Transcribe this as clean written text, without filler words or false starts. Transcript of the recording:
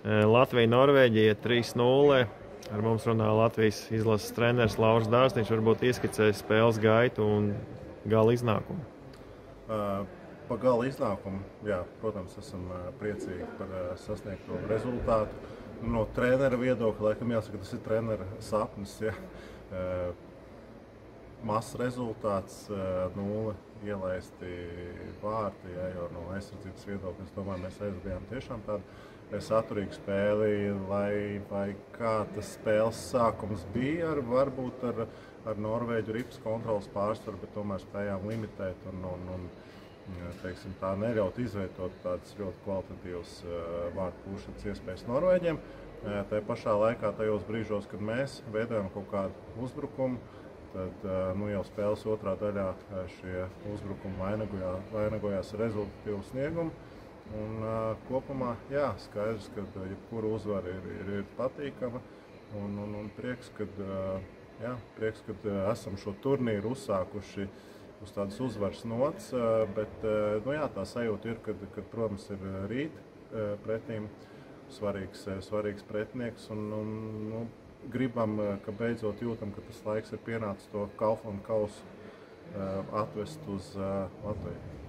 Latvija-Norvēģija 3-0. Ar mums runā Latvijas izlases treneris Lauris Dārziņš. Varbūt ieskicēs spēles gaitu un gala iznākumu. Pa gala iznākumu, jā, protams, esam priecīgi par sasniegto rezultātu. No trenera viedokļa, laikam jāsaka, tas ir trenera sapnis. Ja. Mazs rezultāts, 0 ielaisti vārti, ja, jo no aizsardzības viedokļa, es domāju, mēs aizvadījām tiešām tādu saturīgu spēli, vai kā tas spēles sākums bija, varbūt ar Norvēģu ripas kontrolas pārsvaru, bet tomēr spējām limitēt un teiksim, tā neļaut izveidot tādas ļoti kvalitatīvas vārtu pūšanas iespējas Norvēģiem. Tā pašā laikā tajos brīžos, kad mēs veidojam kaut kādu uzbrukumu, tad jau spēles otrā daļā šie uzbrukumi vainagojās ar rezultatīvu sniegumu. Un kopumā, jā, skaidrs, ka jebkura uzvara ir patīkama un prieks, kad esam šo turnīru uzsākuši uz tādas uzvaras nots, bet tā sajūta ir, kad protams, ir rīt pretīm svarīgs pretinieks un gribam, ka beidzot jūtam, ka tas laiks ir pienācis to Kaufland kausu atvest uz Latviju.